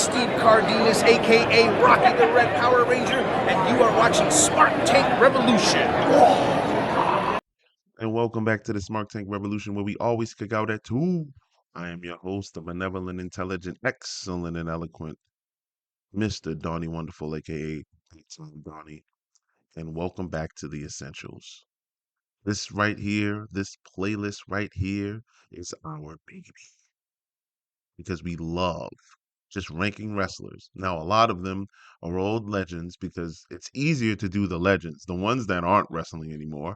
Steve Cardenas, aka Rocky the Red Power Ranger, and you are watching Smart Tank Revolution. And welcome back to the Smart Tank Revolution, where we always kick out at 2. I am your host, the benevolent, intelligent, excellent, and eloquent Mr. Donnie Wonderful, aka Time Donnie. And welcome back to the Essentials. This right here, this playlist right here is our baby because we love just ranking wrestlers. Now, a lot of them are old legends because it's easier to do the legends, the ones that aren't wrestling anymore.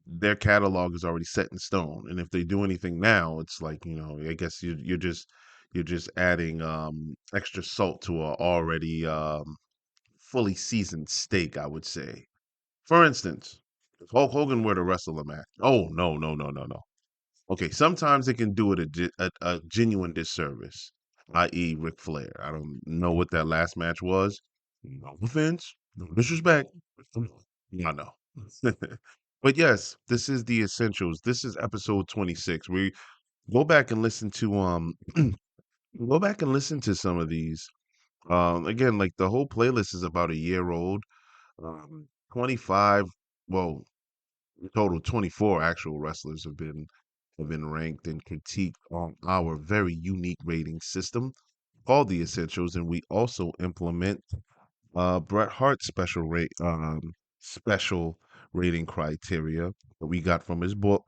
Their catalog is already set in stone, and if they do anything now, it's like, I guess you're just adding extra salt to a already fully seasoned steak, I would say. For instance, if Hulk Hogan were to wrestle a match, oh, no, no, no, no, no. Okay, sometimes it can do it a genuine disservice, i.e. Ric Flair. I don't know what that last match was. No offense, no disrespect. No, no. But yes, this is the essentials. This is episode 26. We go back and listen to go back and listen to some of these. Again, like the whole playlist is about a year old. 25, well, total 24 actual wrestlers have been ranked and critiqued on our very unique rating system called the Essentials, and we also implement Bret Hart special rating criteria that we got from his book,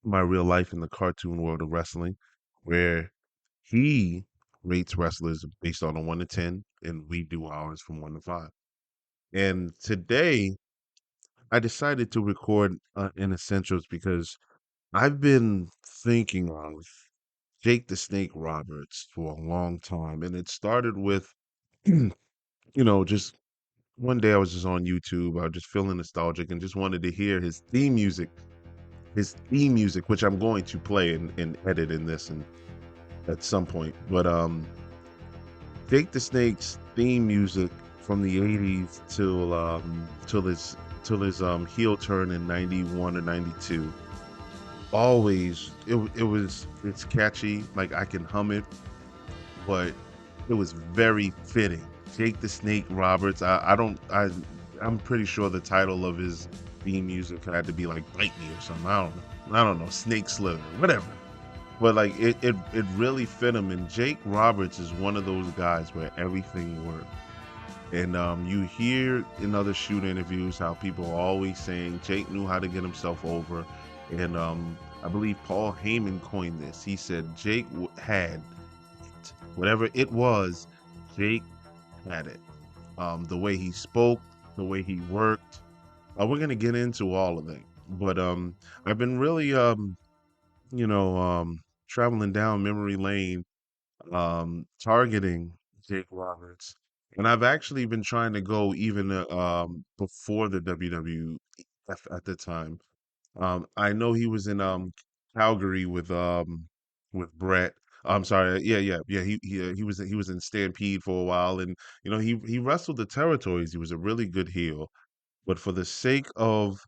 My Real Life in the Cartoon World of Wrestling, where he rates wrestlers based on a 1 to 10, and we do ours from 1 to 5. And today I decided to record in Essentials because I've been thinking of Jake the Snake Roberts for a long time, and it started with, just one day I was just on YouTube. I was just feeling nostalgic and just wanted to hear his theme music, which I'm going to play and edit in this and at some point. But Jake the Snake's theme music from the '80s till his heel turn in '91 or '92. Always, it's catchy. Like I can hum it, but it was very fitting. Jake the Snake Roberts. I'm pretty sure the title of his theme music had to be like "Bite Me" or something. I don't know. Snake Slither, whatever. But like it really fit him. And Jake Roberts is one of those guys where everything worked. And you hear in other shoot interviews how people are always saying Jake knew how to get himself over. And I believe Paul Heyman coined this. He said Jake had it. Whatever it was, Jake had it. The way he spoke, the way he worked. We're gonna get into all of that. But I've been really you know, traveling down memory lane, targeting Jake Roberts. And I've actually been trying to go even before the WWF at the time. I know he was in Calgary with Bret. I'm sorry, yeah. He was in Stampede for a while, and he wrestled the territories. He was a really good heel. But for the sake of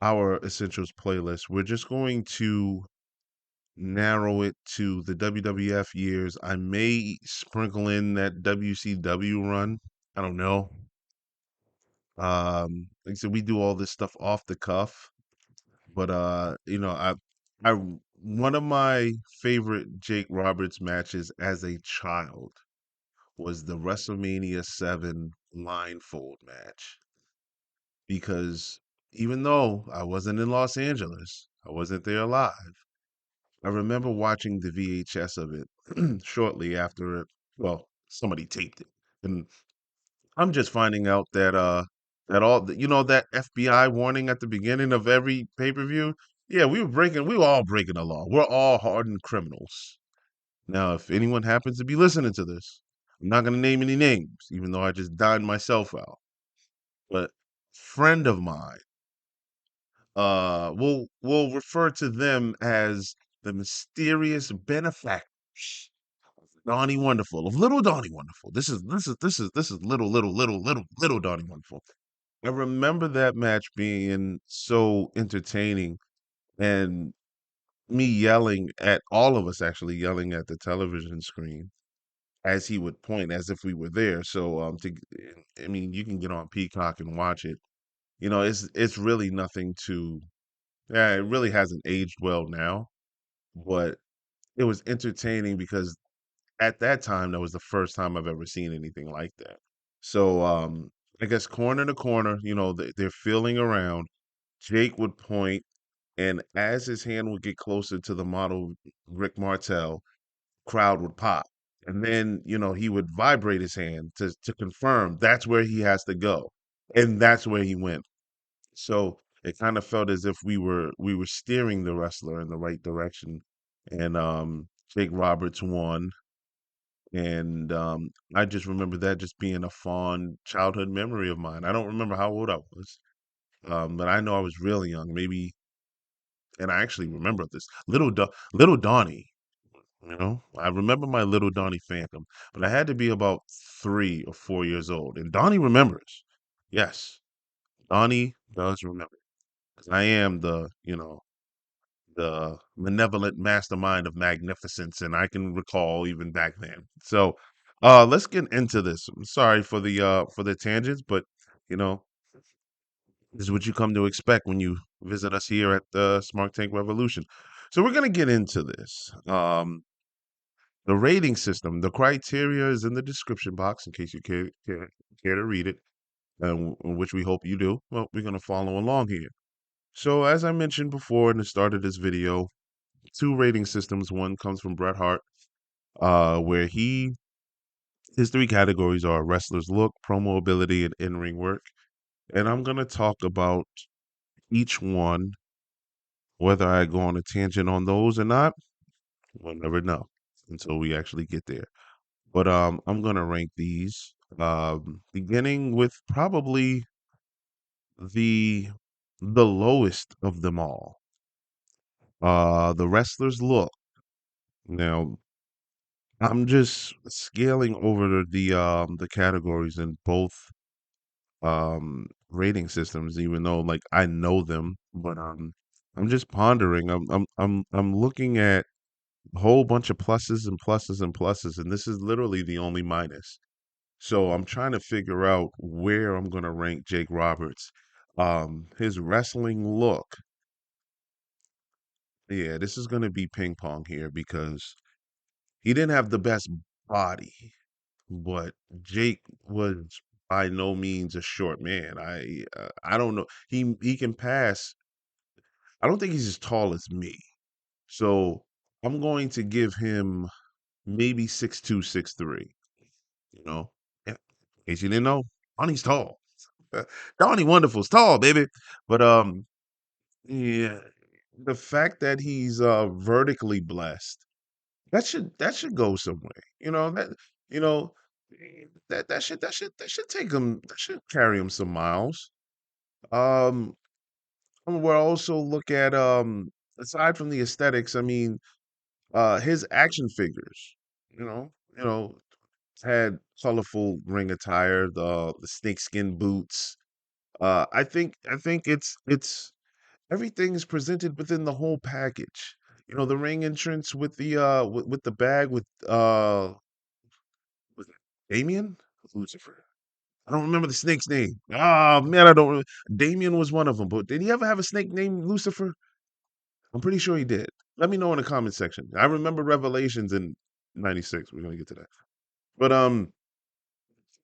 our Essentials playlist, we're just going to narrow it to the WWF years. I may sprinkle in that WCW run. I don't know. Like I said, we do all this stuff off the cuff, but I one of my favorite Jake Roberts matches as a child was the WrestleMania 7 blindfold match because even though I wasn't in Los Angeles, I wasn't there live. I remember watching the VHS of it shortly after it. Well, somebody taped it, and I'm just finding out that that FBI warning at the beginning of every pay per view. Yeah, we were all breaking the law. We're all hardened criminals. Now, if anyone happens to be listening to this, I'm not gonna name any names, even though I just dined myself out. But friend of mine, we'll refer to them as the mysterious benefactors of Donnie Wonderful, of little Donnie Wonderful. This is little Donnie Wonderful. I remember that match being so entertaining and me yelling at all of us actually yelling at the television screen. as he would point, as if we were there. So I mean, you can get on Peacock and watch it. It's really nothing to. Yeah, it really hasn't aged well now, but it was entertaining because at that time that was the first time I've ever seen anything like that. So I guess corner to corner, they're feeling around. Jake would point, and as his hand would get closer to the model Rick Martel, crowd would pop. And then, he would vibrate his hand to confirm that's where he has to go. And that's where he went. So it kind of felt as if we were steering the wrestler in the right direction. And Jake Roberts won. And I just remember that just being a fond childhood memory of mine. I don't remember how old I was, but I know I was really young, maybe, and I actually remember this little Donnie. I remember my little Donnie Phantom, but I had to be about 3 or 4 years old, and Donnie remembers. Yes, Donnie does remember. 'Cause I am the malevolent mastermind of magnificence, and I can recall even back then. So, let's get into this. I'm sorry for the tangents, but you know, this is what you come to expect when you visit us here at the Smart Tank Revolution. So we're gonna get into this. The rating system, the criteria is in the description box in case you care to read it, which we hope you do. Well, we're gonna follow along here. So as I mentioned before in the start of this video, two rating systems. One comes from Bret Hart, where his three categories are wrestler's look, promo ability, and in-ring work. And I'm gonna talk about each one. Whether I go on a tangent on those or not, we'll never know until we actually get there. But I'm gonna rank these, beginning with probably the the lowest of them all. The wrestler's look. Now, I'm just scaling over the categories in both rating systems, even though like I know them, but I'm just pondering. I'm looking at a whole bunch of pluses and pluses and pluses, and this is literally the only minus. So I'm trying to figure out where I'm gonna rank Jake Roberts. His wrestling look. Yeah, this is gonna be ping pong here because he didn't have the best body. But Jake was by no means a short man. I don't know. He can pass. I don't think he's as tall as me. So I'm going to give him maybe 6'2", 6'3". You know, yeah. In case you didn't know, Donnie's tall. Donnie Wonderful's tall, baby. But yeah, the fact that he's vertically blessed, that should go somewhere. You know that should take him, that should carry him some miles. Um, we'll also look at aside from the aesthetics, I mean, his action figures. You know, you know, had colorful ring attire, the snakeskin boots. I think it's everything is presented within the whole package. The ring entrance with with the bag with Damien? Lucifer. I don't remember the snake's name. Oh man, I don't. Damien was one of them, but did he ever have a snake named Lucifer? I'm pretty sure he did. Let me know in the comment section. I remember Revelations in '96. We're gonna get to that. But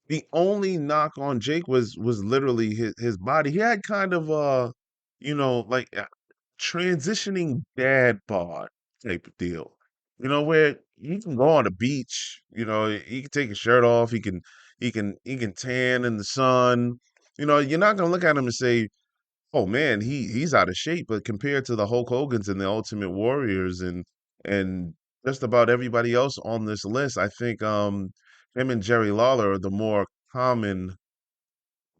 the only knock on Jake was literally his body. He had kind of like transitioning dad bod type of deal. Where he can go on the beach. He can take his shirt off. He can tan in the sun. You're not gonna look at him and say, "Oh man, he's out of shape." But compared to the Hulk Hogan's and the Ultimate Warriors and just about everybody else on this list, I think him and Jerry Lawler are the more common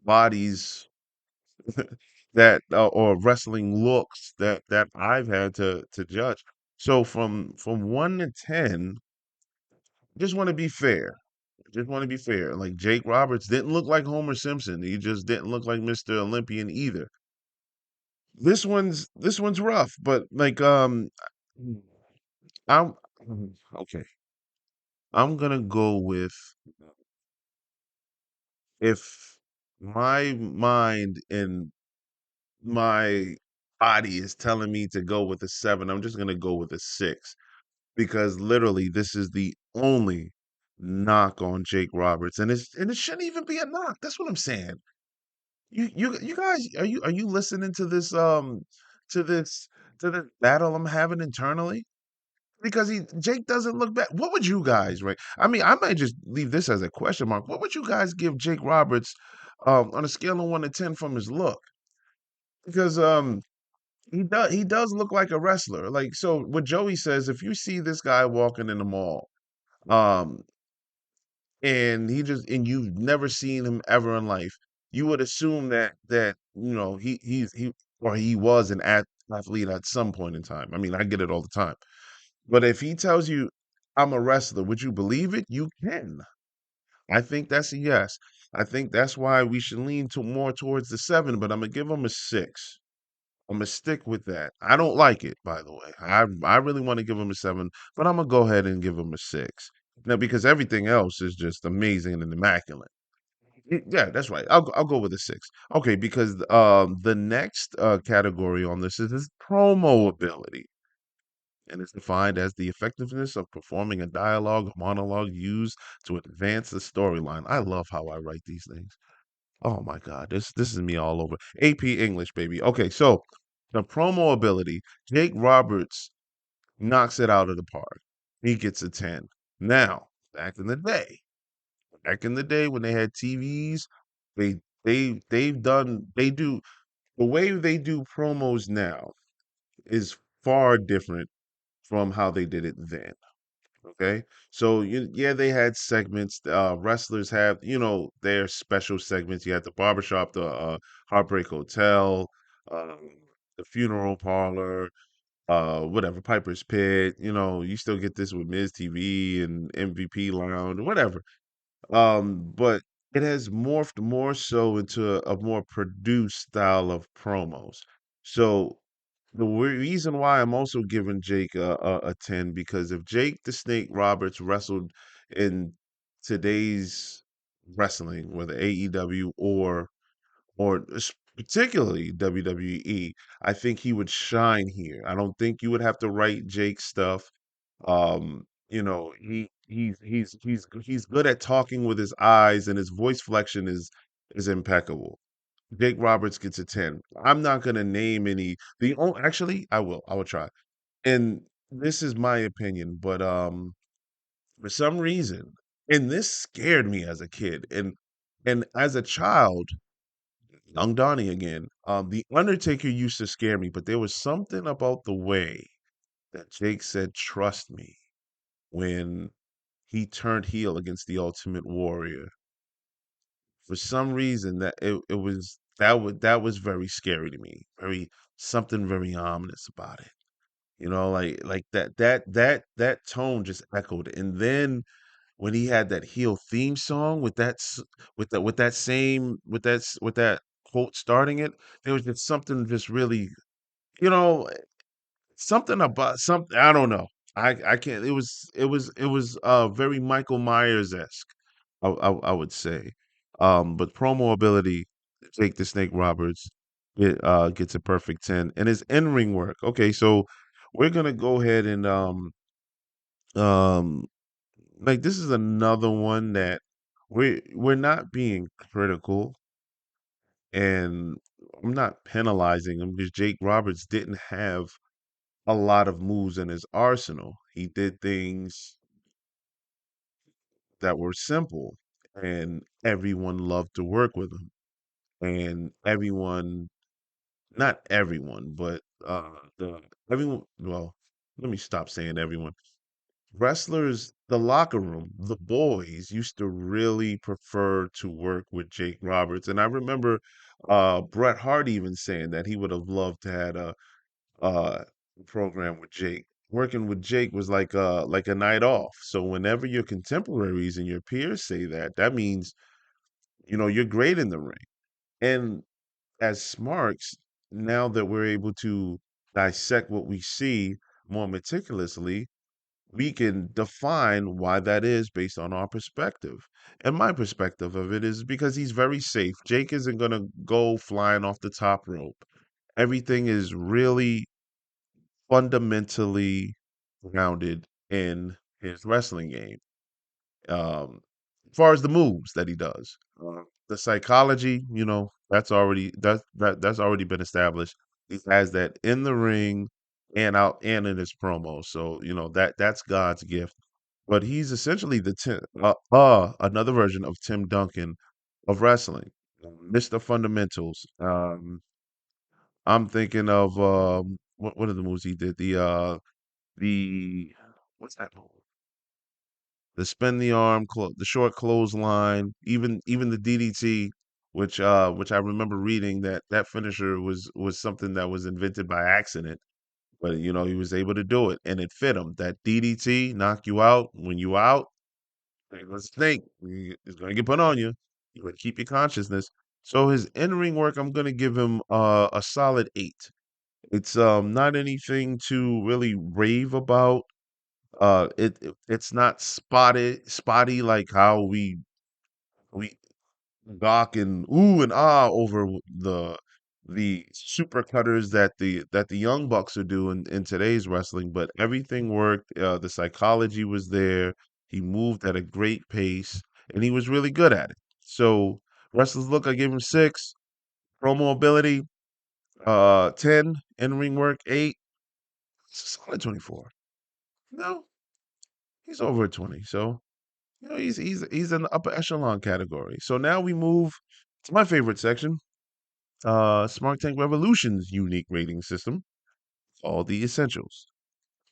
bodies that or wrestling looks that I've had to judge. So from 1 to 10, just want to be fair. Just want to be fair. Like Jake Roberts didn't look like Homer Simpson. He just didn't look like Mr. Olympian either. This one's rough, but like I'm okay. I'm gonna go with if my mind and my body is telling me to go with a seven, I'm just gonna go with a six because literally this is the only knock on Jake Roberts, and it shouldn't even be a knock. That's what I'm saying. You guys, are you listening to to this to this battle I'm having internally? Because Jake doesn't look bad. What would you guys right? I mean, I might just leave this as a question mark. What would you guys give Jake Roberts on a scale of 1 to 10 from his look? Because he does look like a wrestler. Like so what Joey says, if you see this guy walking in the mall, um, and and you've never seen him ever in life, you would assume that he was an athlete at some point in time. I mean, I get it all the time. But if he tells you I'm a wrestler, would you believe it? You can. I think that's a yes. I think that's why we should lean to more towards the seven, but I'm gonna give him a six. I'm gonna stick with that. I don't like it, by the way. I really want to give him a seven, but I'm gonna go ahead and give him a six. Now, because everything else is just amazing and immaculate. Yeah, that's right. I'll go with a six. Okay, because the next category on this is his promo ability, and it's defined as the effectiveness of performing a dialogue or monologue used to advance the storyline. I love how I write these things. Oh my God, this is me all over. AP English, baby. Okay, so the promo ability, Jake Roberts knocks it out of the park. He gets a 10. Now, back in the day, back in the day when they had TVs, they they do the way they do promos now is far different from how they did it then. Okay. So yeah, they had segments. Wrestlers have, their special segments. You had the barbershop, the Heartbreak Hotel, um, the funeral parlor, whatever, Piper's Pit. You still get this with Miz TV and MVP Lounge, whatever. But it has morphed more so into a more produced style of promos. So the reason why I'm also giving Jake a 10 because if Jake the Snake Roberts wrestled in today's wrestling, whether AEW or particularly WWE, I think he would shine here. I don't think you would have to write Jake stuff. He's good at talking with his eyes, and his voice flexion is impeccable. Jake Roberts gets a 10. I'm not gonna name any the only actually I will. I will try. And this is my opinion, but for some reason, and this scared me as a kid, and as a child, young Donnie again, the Undertaker used to scare me, but there was something about the way that Jake said, "Trust me," when he turned heel against the Ultimate Warrior. For some reason, that was very scary to me. Something very ominous about it. Like that tone just echoed. And then when he had that heel theme song with that quote starting it, there was just something just really, you know, something about something. I don't know. I can't. It was very Michael Myers-esque. I would say. But promo ability, Jake the Snake Roberts, gets a perfect 10, and his in ring work. Okay, so we're gonna go ahead and um like this is another one that we're not being critical, and I'm not penalizing him because Jake Roberts didn't have a lot of moves in his arsenal. He did things that were simple, and everyone loved to work with him. And not everyone, but the everyone. Well, let me stop saying everyone. Wrestlers, the locker room, the boys used to really prefer to work with Jake Roberts, and I remember Bret Hart even saying that he would have loved to had a uh program with Jake. Working with Jake was like a night off. So whenever your contemporaries and your peers say that, that means you're great in the ring. And as smarks, now that we're able to dissect what we see more meticulously, we can define why that is based on our perspective. And my perspective of it is because he's very safe. Jake isn't going to go flying off the top rope. Everything is really fundamentally grounded in his wrestling game. As far as the moves that he does, the psychology, that's already been established. He has that in the ring and out and in his promos. So that's God's gift. But he's essentially another version of Tim Duncan of wrestling, Mr. Fundamentals. I'm thinking of what are the moves he did? The what's that move? The spin the arm, the short clothesline, even the DDT, which I remember reading that finisher was something that was invented by accident, but he was able to do it and it fit him. That DDT knock you out when you out. There goes the snake. It's gonna get put on you. You gotta keep your consciousness. So his in-ring work, I'm gonna give him a solid 8. It's not anything to really rave about. It's not spotty like how we gawk and ooh and ah over the super cutters that the young bucks are doing in today's wrestling, but everything worked. The psychology was there. He moved at a great pace, and he was really good at it. So wrestlers look, I gave him 6. Promo ability, 10. In ring work, 8. It's a solid 24. No, he's over a 20. So he's in the upper echelon category. So now we move to my favorite section, Smart Tank Revolution's unique rating system called the Essentials.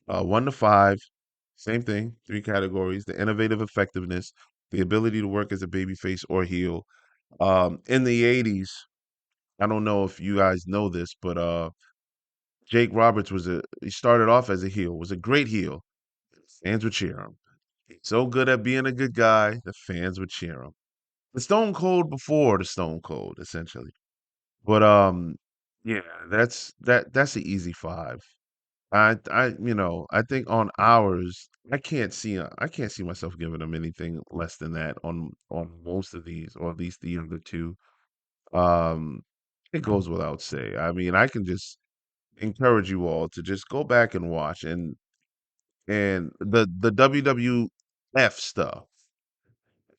1 to 5, same thing, 3 categories: the innovative effectiveness, the ability to work as a babyface or heel. In the '80s, I don't know if you guys know this, but Jake Roberts he started off as a heel, was a great heel. Fans would cheer him. He's so good at being a good guy, the fans would cheer him. The Stone Cold before the Stone Cold, essentially. But yeah, that's the easy 5. I think on ours, I can't see myself giving them anything less than that on most of these, or at least the other two. Um, it goes without say. I mean, I can just encourage you all to just go back and watch, and the WWF stuff.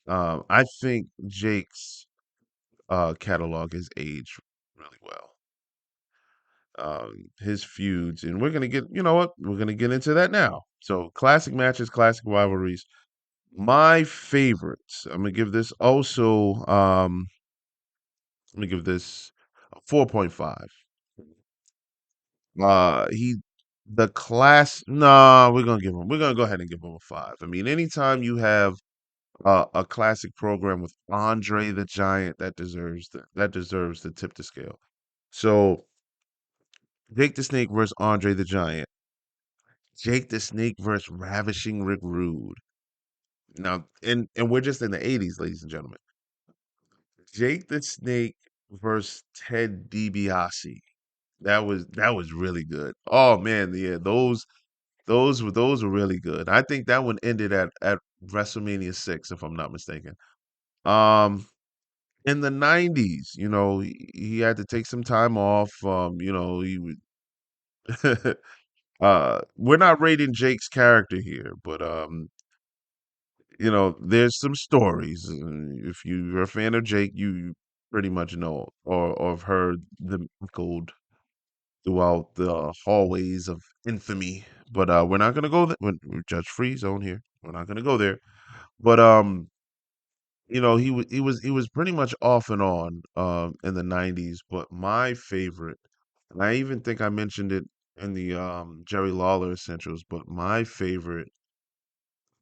I think Jake's catalog has aged really well. His feuds, and we're gonna get, you know what? We're gonna get into that now. So, classic matches, classic rivalries. My favorites. I'm gonna give this also. I'm gonna give this a 4.5. He, the class. Nah, we're gonna go ahead and give him a 5. I mean, anytime you have a classic program with Andre the Giant, that deserves to tip the scale. So, Jake the Snake versus Andre the Giant. Jake the Snake versus Ravishing Rick Rude. Now, and we're just in the '80s, ladies and gentlemen. Jake the Snake versus Ted DiBiase. That was really good. Oh man, yeah, those were really good. I think that one ended at WrestleMania 6, if I'm not mistaken. Um, in the '90s, he had to take some time off. He would. We're not rating Jake's character here, but there's some stories. If you're a fan of Jake, you pretty much know or have heard them echoed throughout the hallways of infamy. But we're not gonna go there. We're judge-free zone here. We're not gonna go there. But he was pretty much off and on in the '90s. But my favorite, and I even think I mentioned it in the Jerry Lawler essentials. But my favorite,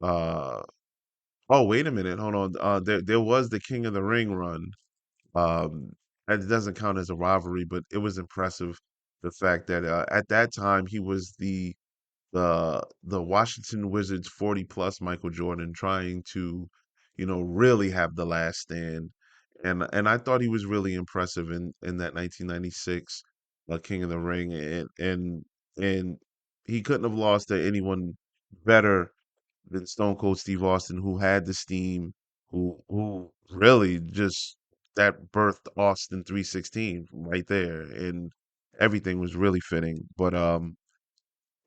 uh oh, wait a minute, hold on. There was the King of the Ring run. Um, it doesn't count as a rivalry, but it was impressive. The fact that at that time he was the Washington Wizards 40 plus Michael Jordan, trying to, really have the last stand. And I thought he was really impressive in that 1996 King of the Ring, and he couldn't have lost to anyone. better than Stone Cold Steve Austin, who had the steam, who really just that birthed Austin 316 right there, and everything was really fitting. But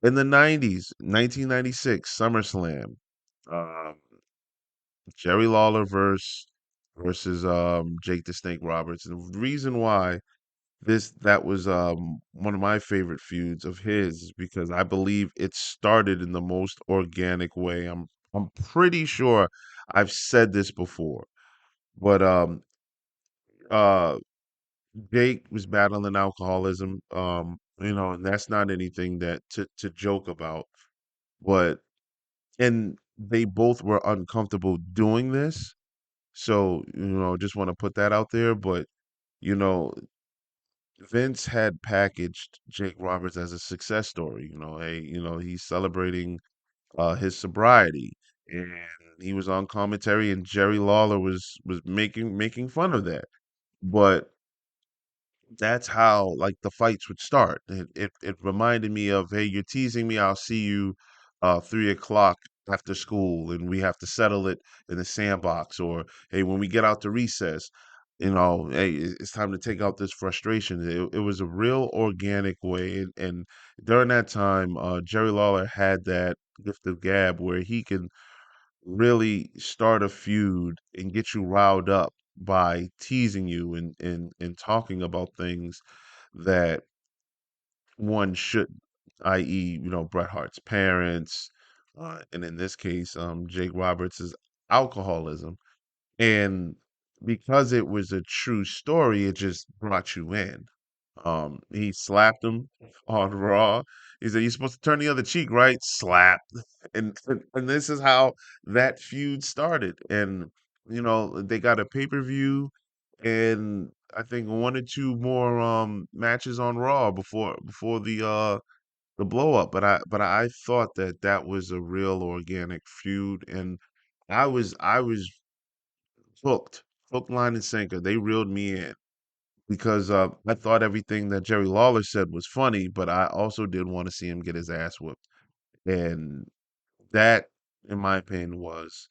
in the 90s, 1996 SummerSlam, um, Jerry Lawler versus Jake the Snake Roberts. And the reason why that was one of my favorite feuds of his is because I believe it started in the most organic way. I'm pretty sure I've said this before, but uh Jake was battling alcoholism, and that's not anything that to joke about, but and they both were uncomfortable doing this. So, just want to put that out there, but you know, Vince had packaged Jake Roberts as a success story. Hey, he's celebrating his sobriety, and he was on commentary, and Jerry Lawler was making fun of that. But that's how like the fights would start. It reminded me of, hey, you're teasing me. I'll see you 3 o'clock after school, and we have to settle it in the sandbox. Or hey, when we get out to recess, hey, it's time to take out this frustration. It was a real organic way, and during that time, Jerry Lawler had that gift of gab where he can really start a feud and get you riled up by teasing you and talking about things that one shouldn't, i.e., Bret Hart's parents, and in this case, Jake Roberts' alcoholism. And because it was a true story, it just brought you in. He slapped him on Raw. He said, "You're supposed to turn the other cheek, right?" Slap. And this is how that feud started. And they got a pay-per-view and I think one or two more matches on Raw before the blow up. But I thought that was a real organic feud, and I was hooked, hook, line, and sinker. They reeled me in because I thought everything that Jerry Lawler said was funny, but I also did want to see him get his ass whooped. And that, in my opinion, was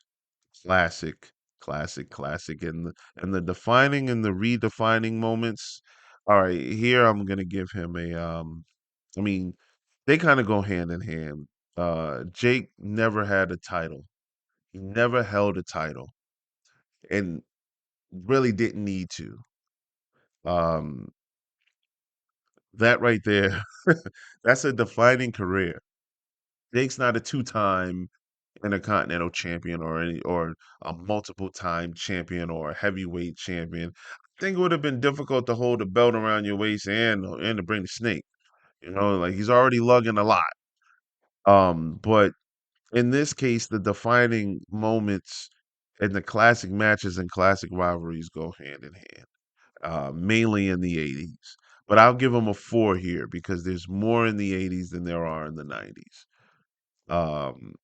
classic, classic, classic. And the defining and the redefining moments. All right, here I'm gonna give him a I mean, they kind of go hand in hand. Jake never had a title. He never held a title and really didn't need to. Um, that right there, that's a defining career. Jake's not a two-time intercontinental champion or a multiple time champion or a heavyweight champion. I think it would have been difficult to hold a belt around your waist and to bring the snake. Like he's already lugging a lot. But in this case, the defining moments and the classic matches and classic rivalries go hand in hand, mainly in the 80s. But I'll give him a 4 here because there's more in the 80s than there are in the 90s. Um,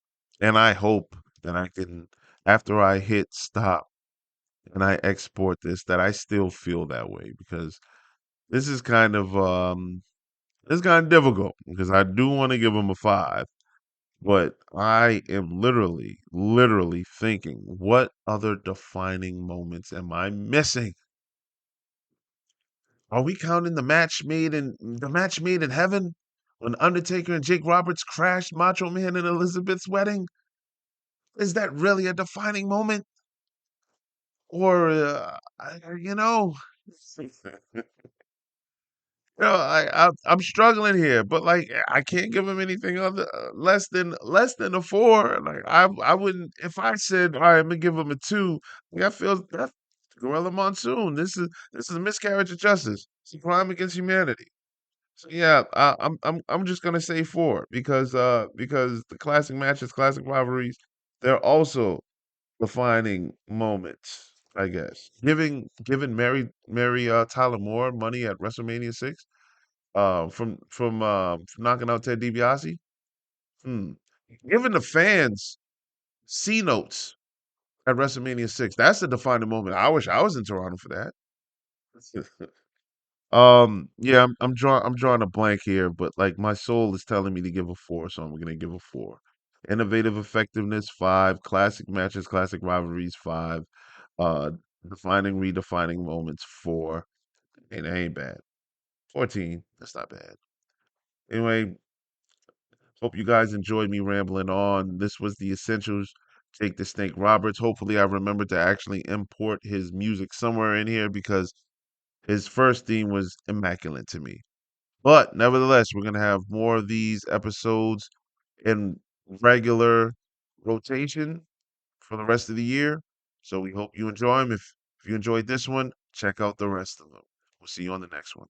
and I hope that I can, after I hit stop and I export this, that I still feel that way because this is kind of it's kind of difficult because I do want to give him a 5, but I am literally, literally thinking, what other defining moments am I missing? Are we counting the match made in heaven when Undertaker and Jake Roberts crashed Macho Man and Elizabeth's wedding? Is that really a defining moment? Or, you know, I'm struggling here, but like I can't give him anything other less than a 4. Like I wouldn't if I said all right, I'm gonna give him a 2. Like, I feel that's Gorilla Monsoon. This is a miscarriage of justice. It's a crime against humanity. So yeah, I'm just gonna say 4 because the classic matches, classic rivalries, they're also defining moments, I guess. Giving Mary Tyler Moore money at WrestleMania 6, from knocking out Ted DiBiase. Hmm. Giving the fans C notes at WrestleMania 6. That's a defining moment. I wish I was in Toronto for that. Yeah, I'm drawing a blank here, but like my soul is telling me to give a 4, so I'm gonna give a 4. Innovative effectiveness, 5. Classic matches, classic rivalries, 5. Uh, defining, redefining moments, 4. And it ain't bad. 14. That's not bad. Anyway, hope you guys enjoyed me rambling on. This was the Essentials. Jake the Snake Roberts. Hopefully, I remembered to actually import his music somewhere in here because his first theme was immaculate to me. But nevertheless, we're going to have more of these episodes in regular rotation for the rest of the year. So we hope you enjoy them. If you enjoyed this one, check out the rest of them. We'll see you on the next one.